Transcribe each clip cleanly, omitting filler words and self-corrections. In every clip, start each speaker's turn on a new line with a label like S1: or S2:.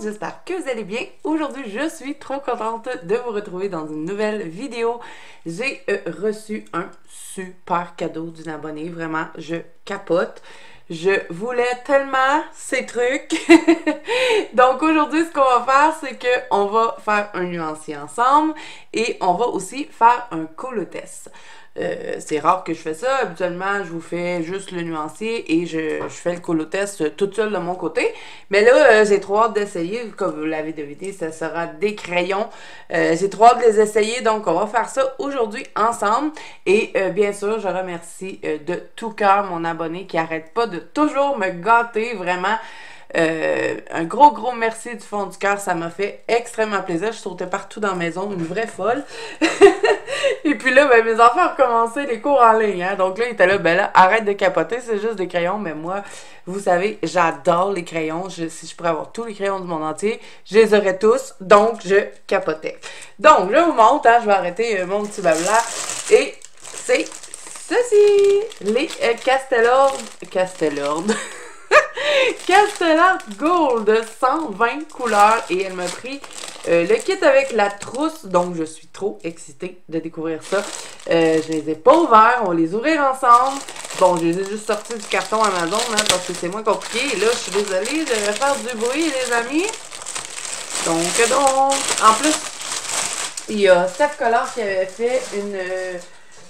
S1: j'espère que vous allez bien. Aujourd'hui, je suis trop contente de vous retrouver dans une nouvelle vidéo. J'ai reçu un super cadeau d'une abonnée, vraiment, je capote. Je voulais tellement ces trucs. Donc aujourd'hui, ce qu'on va faire, c'est qu'on va faire un nuancier ensemble et on va aussi faire un colotest. C'est rare que je fais ça. Habituellement, je vous fais juste le nuancier et je fais le colotest toute seule de mon côté. Mais là, j'ai trop hâte d'essayer. Comme vous l'avez deviné, ça sera des crayons. J'ai trop hâte de les essayer. Donc, on va faire ça aujourd'hui ensemble. Et bien sûr, je remercie de tout cœur mon abonné qui arrête pas de toujours me gâter. Vraiment. Un gros merci du fond du cœur, ça m'a fait extrêmement plaisir. Je sautais partout dans la maison, une vraie folle. Et puis là, ben, mes enfants ont recommencé les cours en ligne, hein? Donc là, ils étaient là, ben là, arrête de capoter, c'est juste des crayons. Mais moi, vous savez, j'adore les crayons. Si je pourrais avoir tous les crayons du monde entier, je les aurais tous. Donc, je capotais. Donc, je vous montre, hein, je vais arrêter mon petit blabla. Et c'est ceci, les Castellord. Castellart Gold 120 couleurs et elle m'a pris le kit avec la trousse, donc je suis trop excitée de découvrir ça. Je les ai pas ouverts, on va les ouvrir ensemble. Bon, je les ai juste sortis du carton Amazon hein, parce que c'est moins compliqué. Et là, je suis désolée, je vais faire du bruit les amis. Donc, en plus, il y a Steph Collard qui avait fait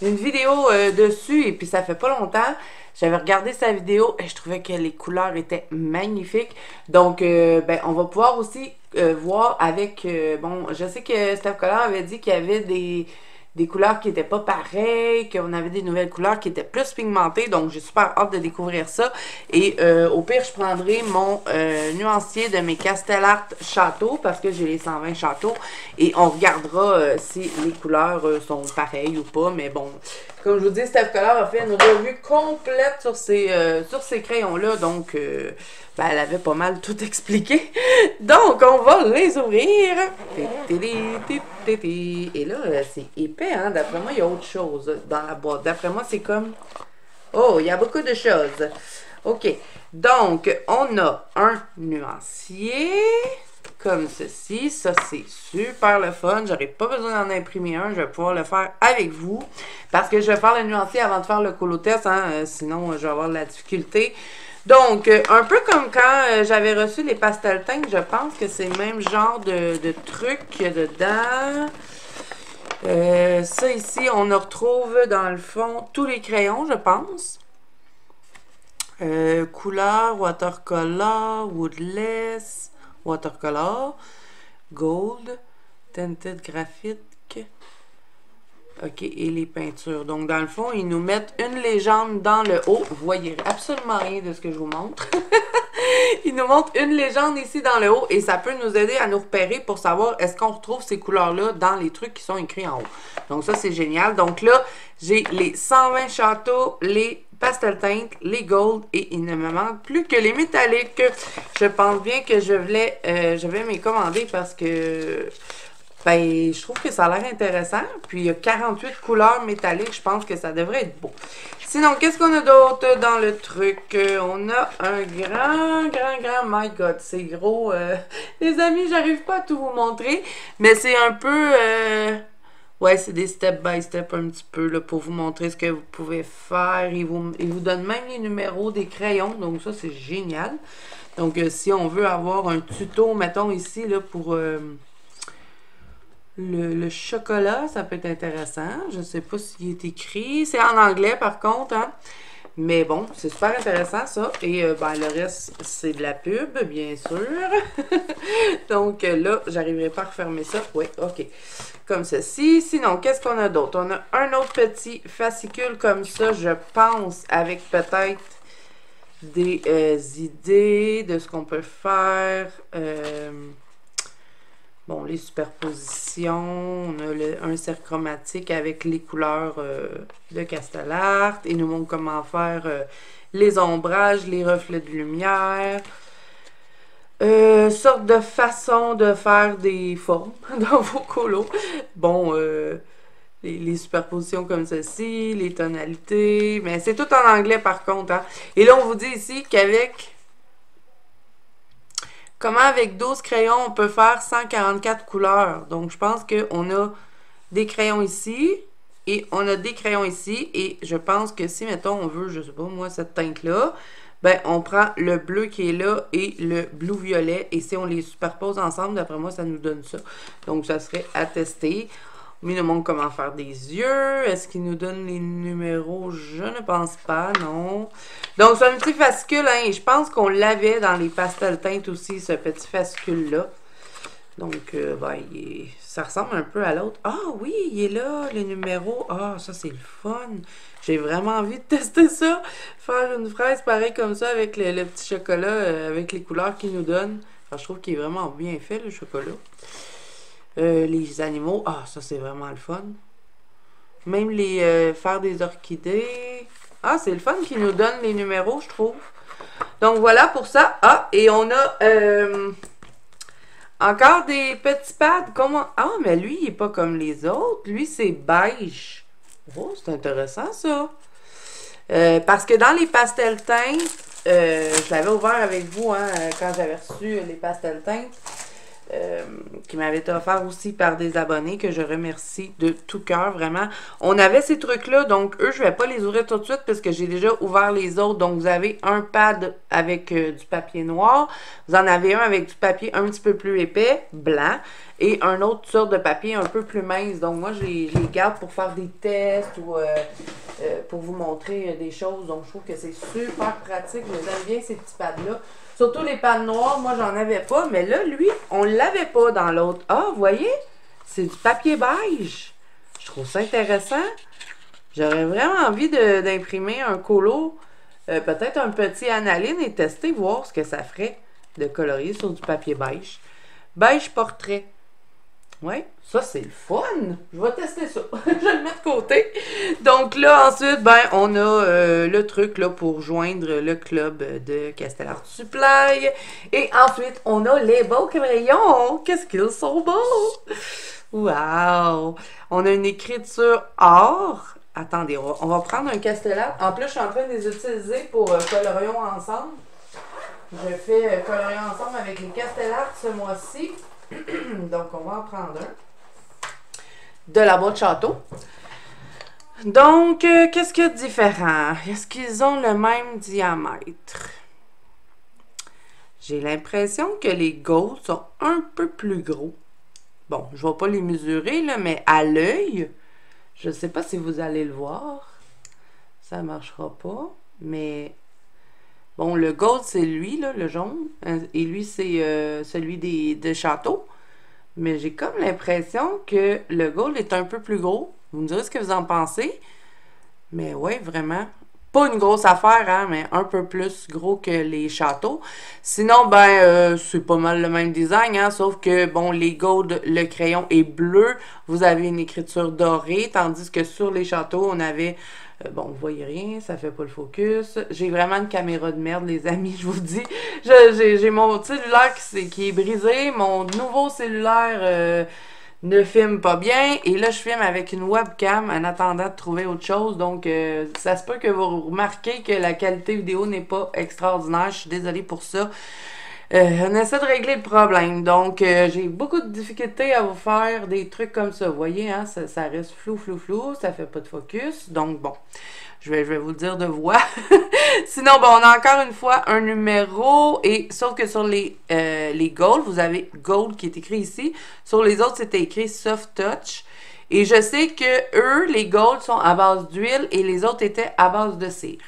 S1: une vidéo dessus et puis ça fait pas longtemps. J'avais regardé sa vidéo et je trouvais que les couleurs étaient magnifiques. Donc, ben, on va pouvoir aussi voir avec... bon, je sais que Steph Collard avait dit qu'il y avait des couleurs qui n'étaient pas pareilles, qu'on avait des nouvelles couleurs qui étaient plus pigmentées. Donc, j'ai super hâte de découvrir ça. Et au pire, je prendrai mon nuancier de mes Castellart Château parce que j'ai les 120 Châteaux. Et on regardera si les couleurs sont pareilles ou pas. Mais bon, comme je vous dis, Steph Collard a fait une revue complète sur ces crayons-là. Donc, ben, elle avait pas mal tout expliqué. Donc, on va les ouvrir. Et là, c'est épais, hein. D'après moi, il y a autre chose dans la boîte. D'après moi, c'est comme... Oh, il y a beaucoup de choses. OK. Donc, on a un nuancier comme ceci. Ça, c'est super le fun. J'aurais pas besoin d'en imprimer un. Je vais pouvoir le faire avec vous. Parce que je vais faire le nuancier avant de faire le colotest. Hein? Sinon, je vais avoir de la difficulté. Donc, un peu comme quand j'avais reçu les pastel teintes, je pense que c'est le même genre de truc qu'il y a dedans. Ça ici, on retrouve dans le fond tous les crayons, je pense. Couleur, watercolor, woodless, watercolor, gold, tinted graphique. OK, et les peintures. Donc, dans le fond, ils nous mettent une légende dans le haut. Vous voyez absolument rien de ce que je vous montre. Ils nous montrent une légende ici dans le haut et ça peut nous aider à nous repérer pour savoir est-ce qu'on retrouve ces couleurs-là dans les trucs qui sont écrits en haut. Donc, ça, c'est génial. Donc là, j'ai les 120 châteaux, les pastel teintes, les gold et il ne me manque plus que les métalliques. Je pense bien que je vais m'y commander parce que... Ben, je trouve que ça a l'air intéressant. Puis, il y a 48 couleurs métalliques. Je pense que ça devrait être beau. Sinon, qu'est-ce qu'on a d'autre dans le truc? On a un grand... My God, c'est gros. Les amis, j'arrive pas à tout vous montrer. Mais c'est un peu... ouais, c'est des step by step un petit peu là, pour vous montrer ce que vous pouvez faire. Il vous donne même les numéros des crayons. Donc, ça, c'est génial. Donc, si on veut avoir un tuto, mettons ici, là, pour... Le chocolat, ça peut être intéressant. Je ne sais pas s'il est écrit. C'est en anglais, par contre. Hein? Mais bon, c'est super intéressant, ça. Et ben, le reste, c'est de la pub, bien sûr. Donc là, j'arriverai pas à refermer ça. Oui, OK. Comme ceci. Sinon, qu'est-ce qu'on a d'autre? On a un autre petit fascicule comme ça, je pense, avec peut-être des idées de ce qu'on peut faire. Bon, les superpositions, on a un cercle chromatique avec les couleurs de Castellart. Il nous montre comment faire les ombrages, les reflets de lumière. Sorte de façon de faire des formes dans vos colos. Bon, les superpositions comme ceci, les tonalités. Mais c'est tout en anglais par contre. Hein. Et là, on vous dit ici qu'avec comment avec 12 crayons, on peut faire 144 couleurs. Donc, je pense qu'on a des crayons ici et on a des crayons ici. Et je pense que si, mettons, on veut, je sais pas, moi, cette teinte-là, ben, on prend le bleu qui est là et le bleu-violet. Et si on les superpose ensemble, d'après moi, ça nous donne ça. Donc, ça serait à tester. Il nous montre comment faire des yeux. Est-ce qu'il nous donne les numéros? Je ne pense pas, non. Donc, c'est un petit fascicule, hein. Et je pense qu'on l'avait dans les pastel teintes aussi, ce petit fascicule-là. Donc, ben, ça ressemble un peu à l'autre. Ah oui, il est là, les numéros. Ah, ça, c'est le fun. J'ai vraiment envie de tester ça. Faire une fraise pareil comme ça avec le petit chocolat, avec les couleurs qu'il nous donne. Enfin, je trouve qu'il est vraiment bien fait, le chocolat. Les animaux, ah, ça c'est vraiment le fun. Même les faire des orchidées. Ah, c'est le fun qui nous donne les numéros, je trouve. Donc voilà pour ça. Ah, et on a encore des petits pads. Comment? Ah, mais lui, il n'est pas comme les autres. Lui, c'est beige. Oh, c'est intéressant ça. Parce que dans les pastels teintes, je l'avais ouvert avec vous hein, quand j'avais reçu les pastels teintes. Qui m'avait été offert aussi par des abonnés que je remercie de tout cœur, vraiment. On avait ces trucs-là, donc eux, je vais pas les ouvrir tout de suite parce que j'ai déjà ouvert les autres. Donc, vous avez un pad avec du papier noir. Vous en avez un avec du papier un petit peu plus épais, blanc, et un autre sorte de papier un peu plus mince. Donc, moi, je les garde pour faire des tests ou pour vous montrer des choses. Donc, je trouve que c'est super pratique. J'aime bien ces petits pads-là. Surtout les pads noirs, moi j'en avais pas, mais là, lui, on l'avait pas dans l'autre. Ah, vous voyez? C'est du papier beige. Je trouve ça intéressant. J'aurais vraiment envie d'imprimer un colo, peut-être un petit analine et tester, voir ce que ça ferait de colorier sur du papier beige. Beige portrait. Ouais, ça c'est le fun. Je vais tester ça. Je vais le mettre de côté. Donc là, ensuite, ben, on a le truc là pour joindre le club de Castellart Supply. Et ensuite, on a les beaux crayons. Qu'est-ce qu'ils sont beaux! Wow! On a une écriture or. Attendez, on va prendre un Castellart. En plus, je suis en train de les utiliser pour colorions ensemble. Je fais colorions ensemble avec les Castellart ce mois-ci. Donc, on va en prendre un. De la boîte château. Donc, qu'est-ce qu'il y a de différent? Est-ce qu'ils ont le même diamètre? J'ai l'impression que les Gold sont un peu plus gros. Bon, je ne vais pas les mesurer, là, mais à l'œil, je ne sais pas si vous allez le voir. Ça ne marchera pas, mais... Bon, le gold, c'est lui, là, le jaune. Et lui, c'est celui de château. Mais j'ai comme l'impression que le gold est un peu plus gros. Vous me direz ce que vous en pensez. Mais ouais, vraiment. Pas une grosse affaire, hein, mais un peu plus gros que les châteaux. Sinon, ben, c'est pas mal le même design, hein, sauf que, bon, les gold, le crayon est bleu. Vous avez une écriture dorée, tandis que sur les châteaux, on avait... bon, vous voyez rien, ça fait pas le focus. J'ai vraiment une caméra de merde, les amis, je vous dis. J'ai mon cellulaire qui est brisé. Mon nouveau cellulaire ne filme pas bien. Et là, je filme avec une webcam en attendant de trouver autre chose. Donc, ça se peut que vous remarquez que la qualité vidéo n'est pas extraordinaire. Je suis désolée pour ça. On essaie de régler le problème. Donc, j'ai beaucoup de difficultés à vous faire des trucs comme ça. Vous voyez, hein, ça reste flou, ça fait pas de focus. Donc, bon, je vais vous le dire de voix. Sinon, bon, on a encore une fois un numéro. Et sauf que sur les Gold, vous avez Gold qui est écrit ici. Sur les autres, c'était écrit Soft Touch. Et je sais que eux, les Gold, sont à base d'huile et les autres étaient à base de cire.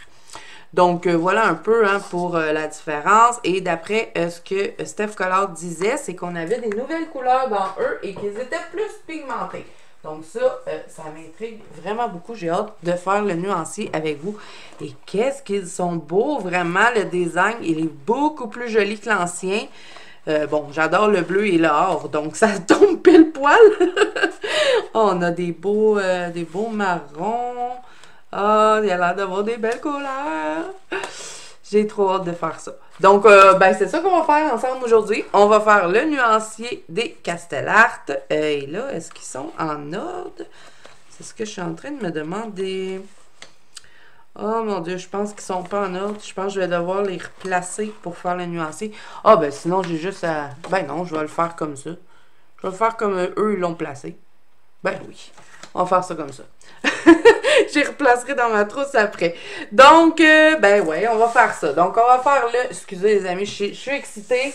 S1: Donc, voilà un peu hein, pour la différence. Et d'après ce que Steph Collard disait, c'est qu'on avait des nouvelles couleurs dans eux et qu'ils étaient plus pigmentés. Donc ça, ça m'intrigue vraiment beaucoup. J'ai hâte de faire le nuancier avec vous. Et qu'est-ce qu'ils sont beaux, vraiment. Le design, il est beaucoup plus joli que l'ancien. Bon, j'adore le bleu et l'or, donc ça tombe pile poil. On a des beaux marrons. Ah, il a l'air d'avoir des belles couleurs. J'ai trop hâte de faire ça. Donc, ben, c'est ça qu'on va faire ensemble aujourd'hui. On va faire le nuancier des Castellart. Et là, est-ce qu'ils sont en ordre? C'est ce que je suis en train de me demander. Oh mon Dieu, je pense qu'ils sont pas en ordre. Je pense que je vais devoir les replacer pour faire le nuancé. Ah, ben sinon, j'ai juste à... Ben non, je vais le faire comme ça. Je vais le faire comme eux, ils l'ont placé. Ben oui, on va faire ça comme ça. J'y replacerai dans ma trousse après. Donc, ben ouais, on va faire ça. Donc, on va faire le... Excusez les amis, je suis excitée.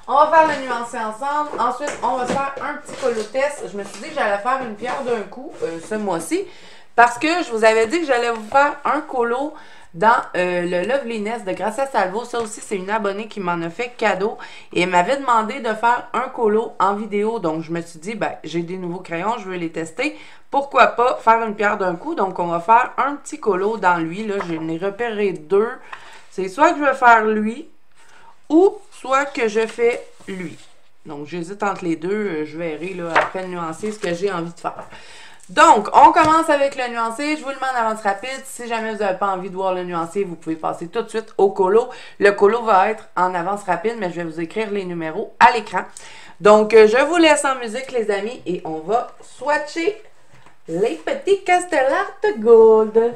S1: On va faire le nuancé ensemble. Ensuite, on va faire un petit colo test. Je me suis dit que j'allais faire une pierre d'un coup ce mois-ci. Parce que je vous avais dit que j'allais vous faire un colo dans le Loveliness de Gracia Salvo. Ça aussi, c'est une abonnée qui m'en a fait cadeau. Et elle m'avait demandé de faire un colo en vidéo. Donc, je me suis dit, ben, j'ai des nouveaux crayons, je veux les tester. Pourquoi pas faire une pierre d'un coup? Donc, on va faire un petit colo dans lui. Là, je n'ai repéré deux. C'est soit que je vais faire lui ou soit que je fais lui. Donc, j'hésite entre les deux. Je verrai là, après le nuancer ce que j'ai envie de faire. Donc, on commence avec le nuancé. Je vous le mets en avance rapide. Si jamais vous n'avez pas envie de voir le nuancé, vous pouvez passer tout de suite au colo. Le colo va être en avance rapide, mais je vais vous écrire les numéros à l'écran. Donc, je vous laisse en musique, les amis, et on va swatcher les petits Castell'Art Gold.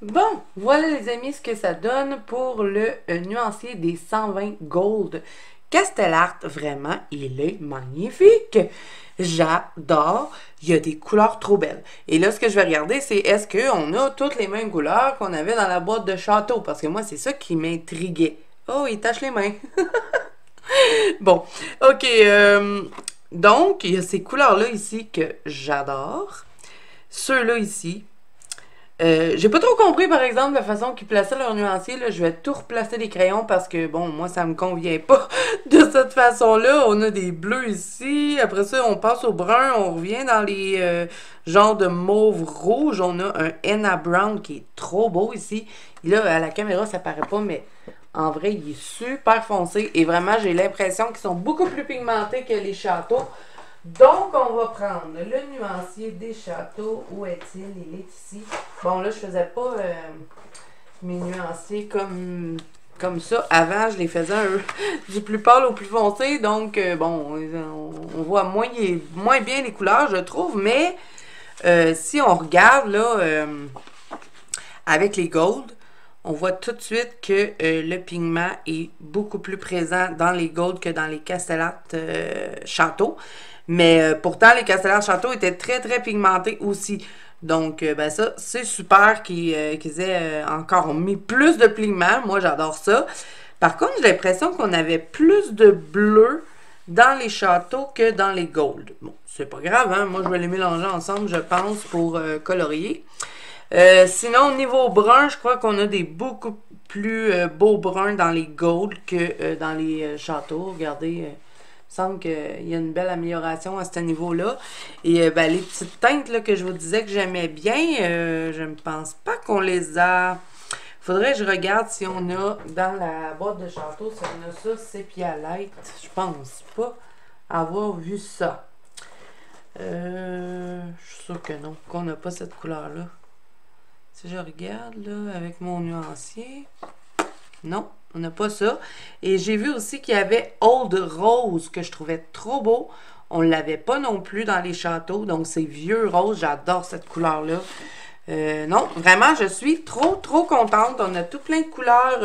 S1: Bon, voilà les amis ce que ça donne pour le nuancier des 120 Gold Castellart. Vraiment, il est magnifique. J'adore. Il y a des couleurs trop belles. Et là, ce que je vais regarder, c'est est-ce qu'on a toutes les mêmes couleurs qu'on avait dans la boîte de château? Parce que moi, c'est ça qui m'intriguait. Oh, il tache les mains. Bon, ok. Donc, il y a ces couleurs-là ici que j'adore. Ceux-là ici. J'ai pas trop compris, par exemple, la façon qu'ils plaçaient leur nuancier. Là. Je vais tout replacer les crayons parce que, bon, moi, ça me convient pas de cette façon-là. On a des bleus ici. Après ça, on passe au brun. On revient dans les genres de mauve rouge. On a un henna brown qui est trop beau ici. Et là, à la caméra, ça paraît pas, mais en vrai, il est super foncé. Et vraiment, j'ai l'impression qu'ils sont beaucoup plus pigmentés que les châteaux. Donc, on va prendre le nuancier des châteaux. Où est-il? Il est ici. Bon, là, je faisais pas mes nuanciers comme ça. Avant, je les faisais du plus pâle au plus foncé. Donc, bon, on voit moins bien les couleurs, je trouve. Mais, si on regarde, là, avec les gold, on voit tout de suite que le pigment est beaucoup plus présent dans les gold que dans les Castellart châteaux. Mais pourtant, les Castellart châteaux étaient très, très pigmentés aussi. Donc, ben ça, c'est super qu'ils aient encore mis plus de pigment. Moi, j'adore ça. Par contre, j'ai l'impression qu'on avait plus de bleu dans les châteaux que dans les gold. Bon, c'est pas grave, hein? Moi, je vais les mélanger ensemble, je pense, pour colorier. Sinon, au niveau brun, je crois qu'on a des beaucoup plus beaux bruns dans les gold que dans les châteaux. Regardez, il me semble qu'il y a une belle amélioration à ce niveau-là. Et ben, les petites teintes là, que je vous disais que j'aimais bien, je ne pense pas qu'on les a. Faudrait que je regarde si on a dans la boîte de château, si on a ça, sépia light. Je pense pas avoir vu ça. Je suis sûre que non, qu'on n'a pas cette couleur-là. Si je regarde là avec mon nuancier, non, on n'a pas ça. Et j'ai vu aussi qu'il y avait Old Rose que je trouvais trop beau. On ne l'avait pas non plus dans les châteaux. Donc c'est vieux rose, j'adore cette couleur-là. Non, vraiment, je suis trop contente. On a tout plein de couleurs.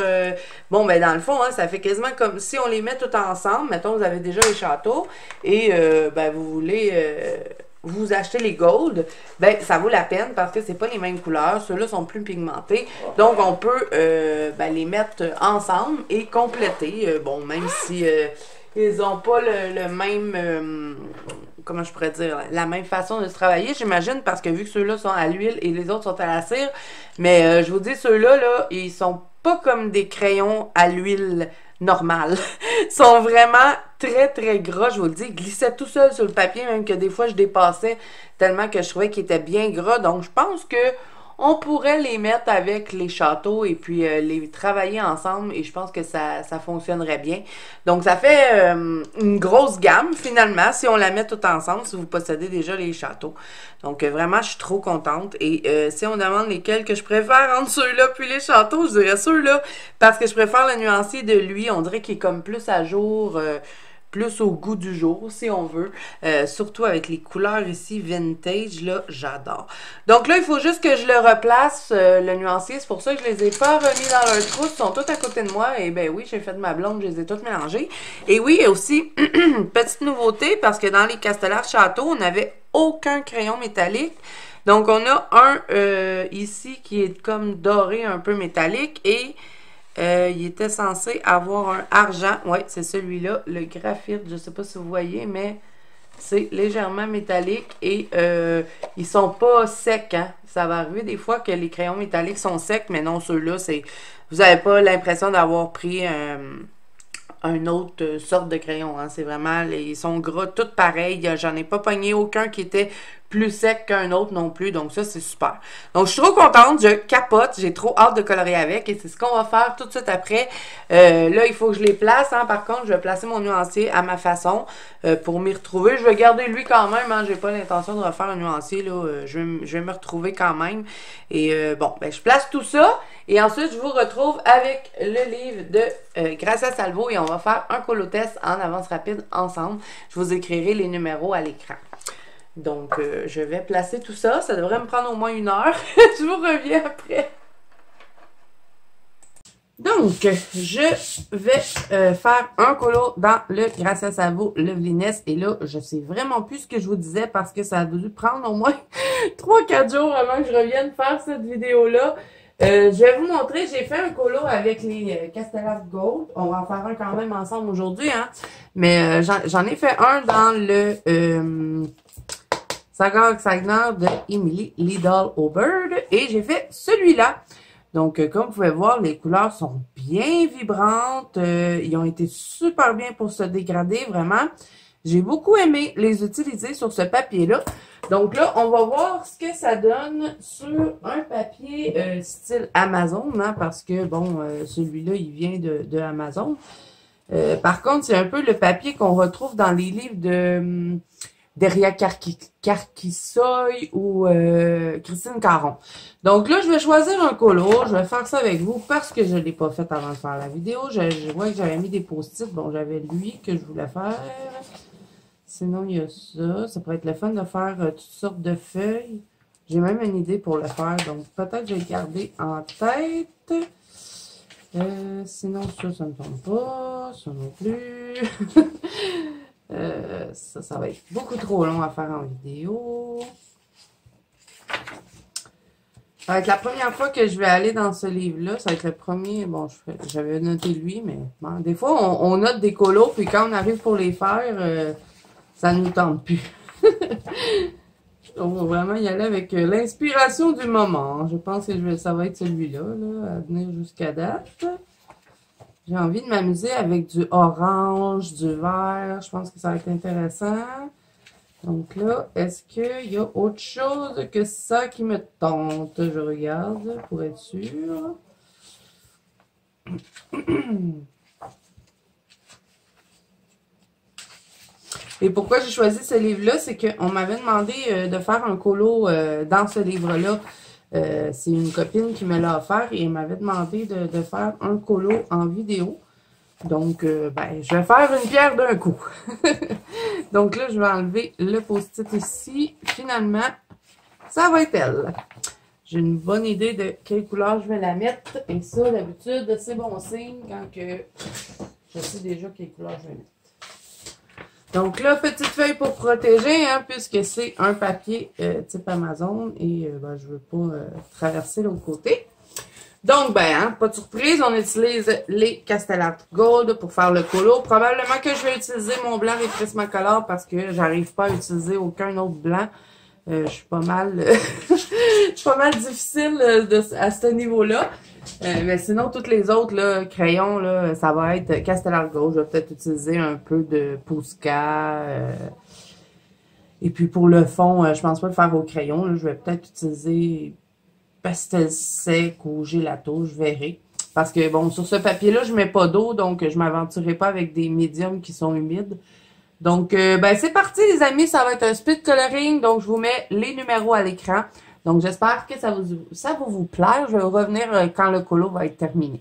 S1: Bon, ben dans le fond, hein, ça fait quasiment comme si on les met tout ensemble. Mettons, vous avez déjà les châteaux et ben vous voulez vous achetez les gold, ben ça vaut la peine parce que c'est pas les mêmes couleurs. Ceux-là sont plus pigmentés. Donc, on peut ben, les mettre ensemble et compléter. Bon, même si ils n'ont pas le même... comment je pourrais dire, la même façon de se travailler, j'imagine, parce que vu que ceux-là sont à l'huile et les autres sont à la cire, mais je vous dis, ceux-là, là, ils sont pas comme des crayons à l'huile normale. Ils sont vraiment très gras, je vous le dis, ils glissaient tout seul sur le papier, même que des fois je dépassais tellement que je trouvais qu'ils étaient bien gras, donc je pense que on pourrait les mettre avec les châteaux et puis les travailler ensemble et je pense que ça fonctionnerait bien. Donc, ça fait une grosse gamme finalement si on la met tout ensemble, si vous possédez déjà les châteaux. Donc, vraiment, je suis trop contente. Et si on demande lesquels que je préfère entre ceux-là puis les châteaux, je dirais ceux-là parce que je préfère le nuancier de lui. On dirait qu'il est comme plus à jour... plus au goût du jour, si on veut. Surtout avec les couleurs ici, vintage, là, j'adore. Donc là, il faut juste que je le replace, le nuancier. C'est pour ça que je les ai pas remis dans leur trousse. Ils sont tous à côté de moi. Et ben oui, j'ai fait de ma blonde, je les ai toutes mélangés. Et oui, il y a aussi, petite nouveauté, parce que dans les Castellart Château, on n'avait aucun crayon métallique. Donc, on a un ici qui est comme doré, un peu métallique. Et... il était censé avoir un argent. Oui, c'est celui-là, le graphite. Je ne sais pas si vous voyez, mais c'est légèrement métallique et ils sont pas secs. Hein? Ça va arriver des fois que les crayons métalliques sont secs, mais non, ceux-là, c'est vous n'avez pas l'impression d'avoir pris une autre sorte de crayon. Hein? C'est vraiment, ils sont gras, tous pareils. J'en ai pas pogné aucun qui était plus sec qu'un autre non plus. Donc ça, c'est super. Donc je suis trop contente, je capote. J'ai trop hâte de colorer avec. Et c'est ce qu'on va faire tout de suite après. Là, il faut que je les place. Hein? Par contre, je vais placer mon nuancier à ma façon pour m'y retrouver. Je vais garder lui quand même. Hein? J'ai pas l'intention de refaire un nuancier. Là. Je vais me retrouver quand même. Et bon, ben, je place tout ça. Et ensuite, je vous retrouve avec le livre de Gracia Salvo. Et on va faire un colo-test en avance rapide ensemble. Je vous écrirai les numéros à l'écran. Donc, je vais placer tout ça. Ça devrait me prendre au moins 1 heure. Je vous reviens après. Donc, je vais faire un colo dans le Gracias à vous Loveliness. Et là, je sais vraiment plus ce que je vous disais parce que ça a dû prendre au moins 3-4 jours avant que je revienne faire cette vidéo-là. Je vais vous montrer, j'ai fait un colo avec les Castellar Gold. On va en faire un quand même ensemble aujourd'hui, hein. Mais j'en ai fait un dans le Sagar Sagnar de Emily Lidl O'Bird. Et j'ai fait celui-là. Donc, comme vous pouvez voir, les couleurs sont bien vibrantes. Ils ont été super bien pour se dégrader, vraiment. J'ai beaucoup aimé les utiliser sur ce papier-là. Donc là, on va voir ce que ça donne sur un papier style Amazon, hein, parce que, bon, celui-là, il vient de Amazon. Par contre, c'est un peu le papier qu'on retrouve dans les livres de Deria Carquissoy ou Christine Caron. Donc là, je vais choisir un colo. Je vais faire ça avec vous parce que je ne l'ai pas fait avant de faire la vidéo. Je vois que j'avais mis des post-it. Bon, j'avais lui que je voulais faire. Sinon, il y a ça. Ça pourrait être le fun de faire toutes sortes de feuilles. J'ai même une idée pour le faire. Donc, peut-être que je vais le garder en tête. Sinon, ça ne tombe pas. Ça non plus. Ça va être beaucoup trop long à faire en vidéo. Ça va être la première fois que je vais aller dans ce livre-là. Ça va être le premier. Bon, j'avais noté lui, mais bon, des fois, on note des colos, puis quand on arrive pour les faire, ça ne nous tente plus. On va vraiment y aller avec l'inspiration du moment. Je pense que ça va être celui-là, là, à venir jusqu'à date. J'ai envie de m'amuser avec du orange, du vert. Je pense que ça va être intéressant. Donc là, est-ce qu'il y a autre chose que ça qui me tente? Je regarde pour être sûre. Et pourquoi j'ai choisi ce livre-là, c'est qu'on m'avait demandé de faire un colo dans ce livre-là. C'est une copine qui me l'a offert et elle m'avait demandé de faire un colo en vidéo. Donc, ben, je vais faire une pierre d'un coup. Donc là, je vais enlever le post-it ici. Finalement, ça va être elle. J'ai une bonne idée de quelle couleur je vais la mettre. Et ça, d'habitude, c'est bon signe quand que je sais déjà quelle couleur je vais mettre. Donc là, petite feuille pour protéger, hein, puisque c'est un papier type Amazon. Et ben, je ne veux pas traverser l'autre côté. Donc, ben, hein, pas de surprise, on utilise les Castellar Gold pour faire le colo. Probablement que je vais utiliser mon blanc et Prismacolor parce que j'arrive pas à utiliser aucun autre blanc. Je suis pas mal, je suis pas mal difficile à ce niveau-là. Mais sinon, toutes les autres là, crayons, là, ça va être Castellar Gold. Je vais peut-être utiliser un peu de Posca. Et puis pour le fond, je pense pas le faire au crayon. Là, je vais peut-être utiliser pastel sec ou gelato, je verrai. Parce que, bon, sur ce papier-là, je mets pas d'eau, donc je m'aventurerai pas avec des médiums qui sont humides. Donc, ben, c'est parti, les amis. Ça va être un speed coloring. Donc, je vous mets les numéros à l'écran. Donc, j'espère que ça va vous plaire. Je vais revenir quand le colo va être terminé.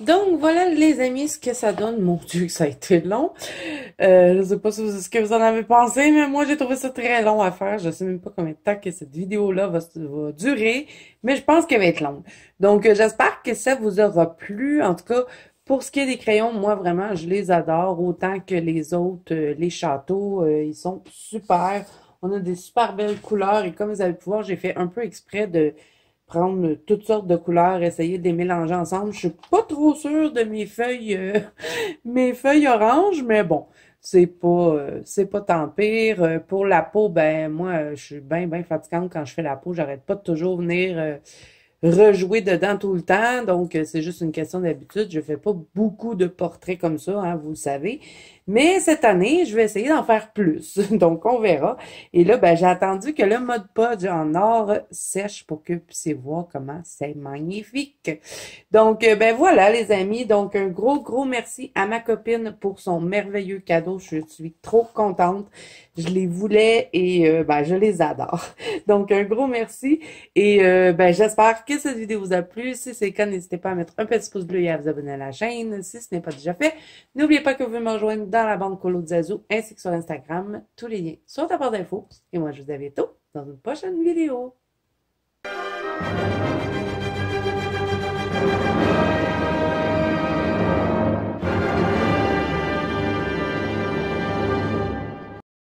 S1: Donc voilà les amis ce que ça donne. Mon Dieu que ça a été long. Je sais pas ce que vous en avez pensé, mais moi j'ai trouvé ça très long à faire. Je sais même pas combien de temps que cette vidéo-là va durer, mais je pense qu'elle va être longue. Donc j'espère que ça vous aura plu. En tout cas, pour ce qui est des crayons, moi vraiment je les adore autant que les autres, les châteaux, ils sont super. On a des super belles couleurs et comme vous allez pouvoir, j'ai fait un peu exprès de prendre toutes sortes de couleurs, essayer de les mélanger ensemble. Je suis pas trop sûre de mes feuilles oranges, mais bon, c'est pas tant pire. Pour la peau, ben moi, je suis bien fatigante quand je fais la peau. J'arrête pas de toujours venir rejouer dedans tout le temps. Donc, c'est juste une question d'habitude. Je fais pas beaucoup de portraits comme ça, hein, vous le savez. Mais cette année, je vais essayer d'en faire plus. Donc, on verra. Et là, ben, j'ai attendu que le mode podge en or sèche pour que vous puissiez voir comment c'est magnifique. Donc, ben voilà, les amis. Donc, un gros merci à ma copine pour son merveilleux cadeau. Je suis trop contente. Je les voulais et ben, je les adore. Donc, un gros merci. Et ben, j'espère que cette vidéo vous a plu. Si c'est le cas, n'hésitez pas à mettre un petit pouce bleu et à vous abonner à la chaîne si ce n'est pas déjà fait. N'oubliez pas que vous pouvez me rejoindre dans la bande Colo de Zazou ainsi que sur Instagram. Tous les liens sont à barre d'infos. Et moi, je vous dis à bientôt dans une prochaine vidéo.